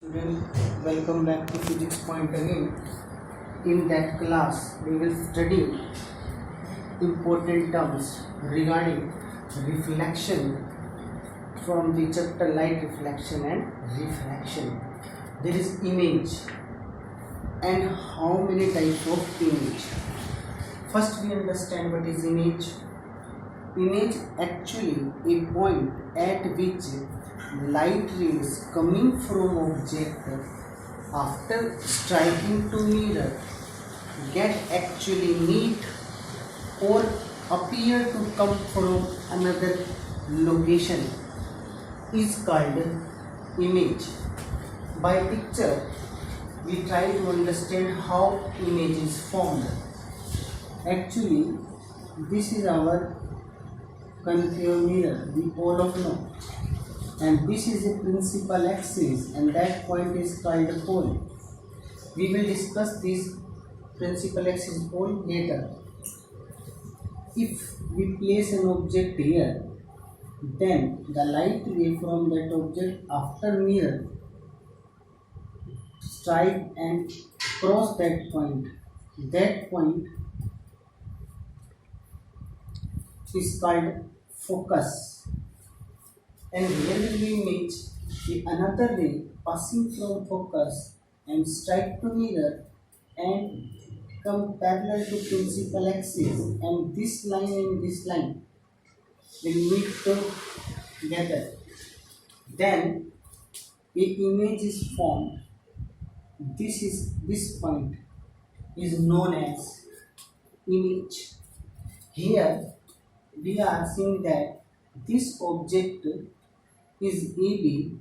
Student, welcome back to physics point again. In that class, we will study important terms regarding reflection from the chapter light reflection and refraction. There is image and how many types of image. First, we understand what is image. Image actually a point at which light rays coming from object after striking to mirror get actually meet or appear to come from another location is called image. By picture, we try to understand how image is formed. Actually, this is our concave mirror, we all of know, and this is a principal axis, and that point is called pole. We will discuss this principal axis pole later. If we place an object here, then the light ray from that object after mirror strike and cross that point. That point is called focus, and here will be image the another ray passing from focus and strike to mirror and come parallel to principal axis, and this line and this line will meet together. Then a image is formed. This point is known as image. Here we are seeing that this object is AB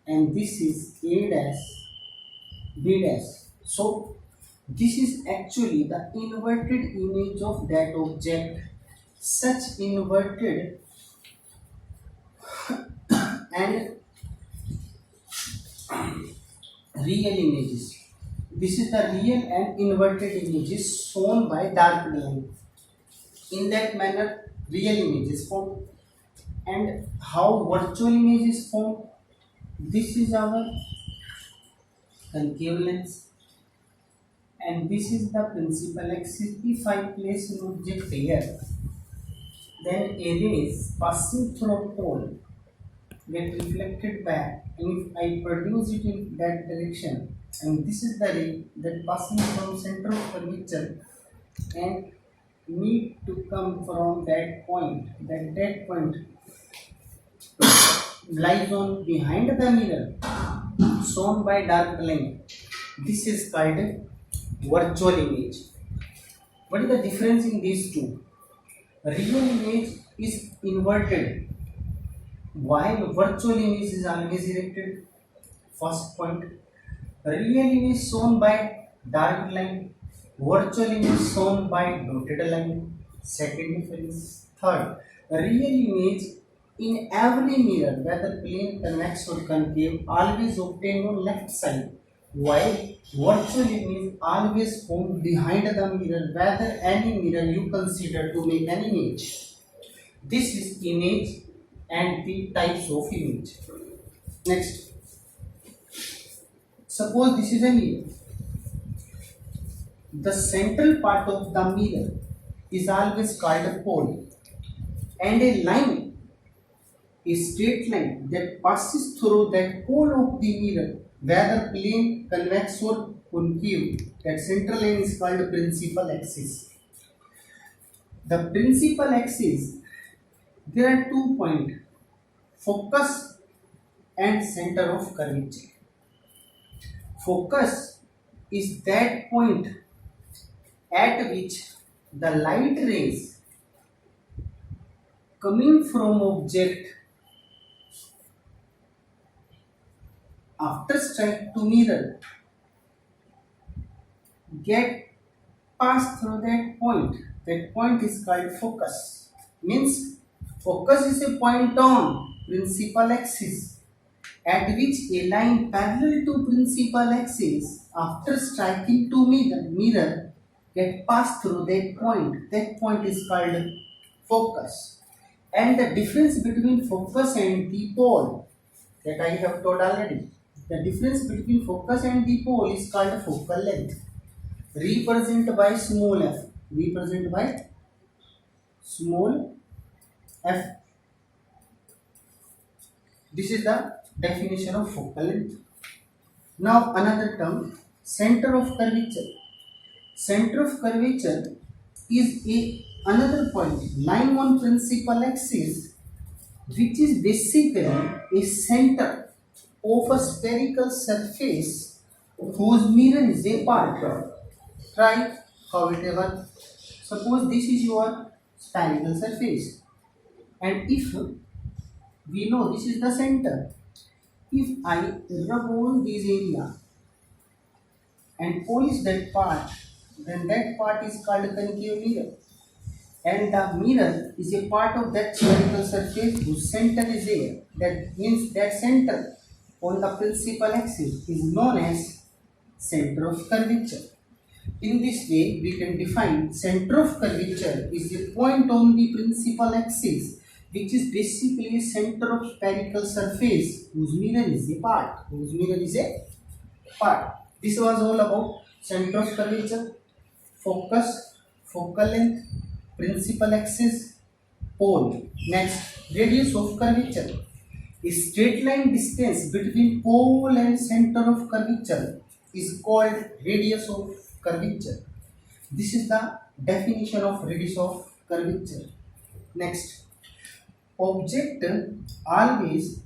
and this is A dash B dash. So this is actually the inverted image of that object. Such inverted and real images. This is the real and inverted images shown by dark line. In that manner, real image is formed. And how virtual image is formed? This is our concave lens, and this is the principal axis. If I place an object here, then a rays passing through pole get reflected back, and if I produce it in that direction, and this is the ray that passing from center of curvature and need to come from that point, that point lies on behind the mirror shown by dark line. This is called virtual image. What is the difference in these two? Real image is inverted while virtual image is always erected. First point. Real image shown by dark line, virtual image shown by dotted line. Second difference. Third, real image in every mirror, whether plane, convex or concave, always obtained on left side, while virtual image always formed behind the mirror, whether any mirror you consider to make an image. This is image and the types of image. Next, suppose this is a mirror. The central part of the mirror is always called a pole, and a line, a straight line that passes through that pole of the mirror, whether plane, convex or concave, that central line is called the principal axis. The principal axis, there are 2 points, focus and center of curvature. Focus is that point at which the light rays coming from object after strike to mirror get passed through that point. That point is called focus. Means focus is a point on principal axis at which a line parallel to principal axis after striking to mirror get passed through that point. That point is called focus. And the difference between focus and the pole that I have told already. The difference between focus and the pole is called focal length. Represent by small f. Represent by small f. This is the definition of focal length. Now another term, center of curvature. Center of curvature is another point lying on principal axis, which is basically a center of a spherical surface whose mirror is a part. Try however. Suppose this is your spherical surface, and if we know this is the center, if I rub on this area and polish that part, then that part is called concave mirror. And the mirror is a part of that spherical surface whose center is there. That means that center on the principal axis is known as center of curvature. In this way, we can define center of curvature is a point on the principal axis, which is basically a center of spherical surface whose mirror is a part. Whose mirror is a part. This was all about center of curvature, focus, focal length, principal axis, pole. Next, radius of curvature. A straight line distance between pole and center of curvature is called radius of curvature. This is the definition of radius of curvature. Next, object always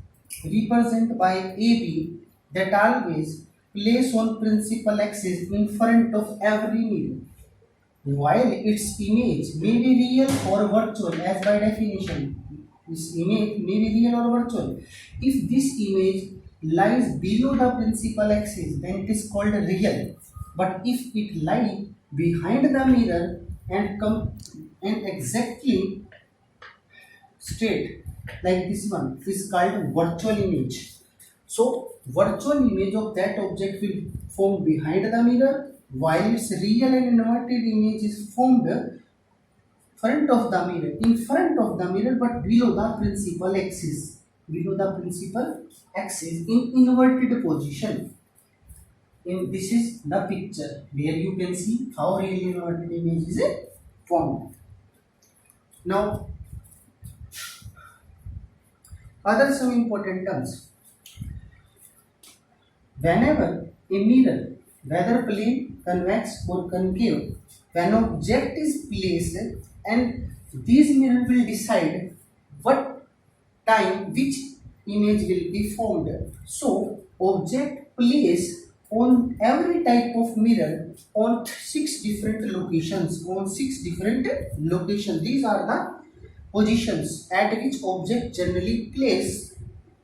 represented by AB that always place on principal axis in front of every mirror, while its image may be real or virtual. As by definition, this image may be real or virtual. If this image lies below the principal axis, then it is called real. But if it lies behind the mirror and exactly straight like this one, is called virtual image. So virtual image of that object will form behind the mirror, while its real and inverted image is formed front of the mirror, in front of the mirror, but below the principal axis. Below the principal axis in inverted position. This is the picture where you can see how real inverted image is formed. Now, other some important terms. Whenever a mirror, whether plane, convex or concave, when object is placed, and this mirror will decide what time which image will be formed. So object placed on every type of mirror on 6 different locations. These are the positions at which object generally placed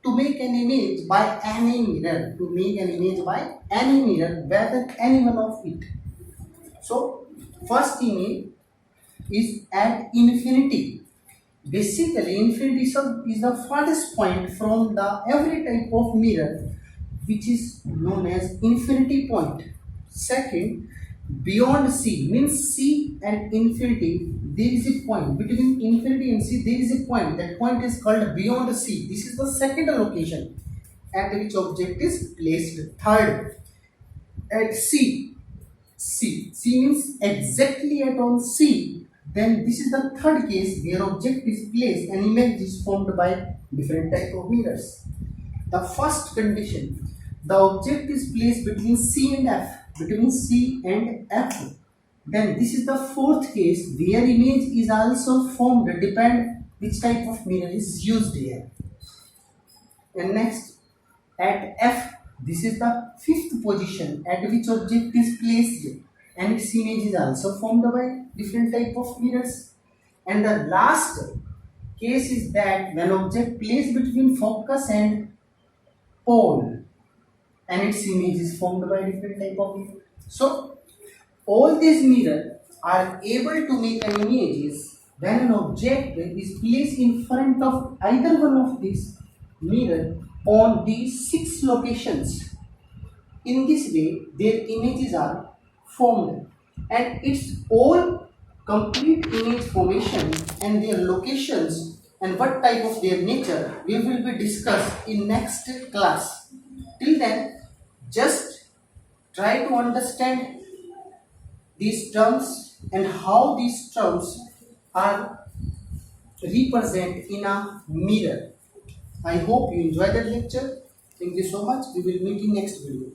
to make an image by any mirror. Whether any one of it. So first image is at infinity. Basically, infinity is the farthest point from the every type of mirror, which is known as infinity point. Second, beyond C, means C and infinity, there is a point. Between infinity and C, there is a point. That point is called beyond C. This is the second location at which object is placed. Third, at C. C means exactly at on C. Then this is the third case where object is placed and image is formed by different type of mirrors. The first condition, the object is placed between C and F. Then this is the fourth case where image is also formed, depend which type of mirror is used here. And next, at F, this is the fifth position at which object is placed and its image is also formed by different type of mirrors. And the last case is that when object placed between focus and pole and its image is formed by different type of mirror. So all these mirrors are able to make an images when an object is placed in front of either one of these mirror on these 6 locations. In this way, their images are formed, and it's all complete image formation and their locations and what type of their nature we will be discussed in next class. Till then, just try to understand these terms and how these terms are represented in a mirror. I hope you enjoyed the lecture. Thank you so much. We will meet in next video.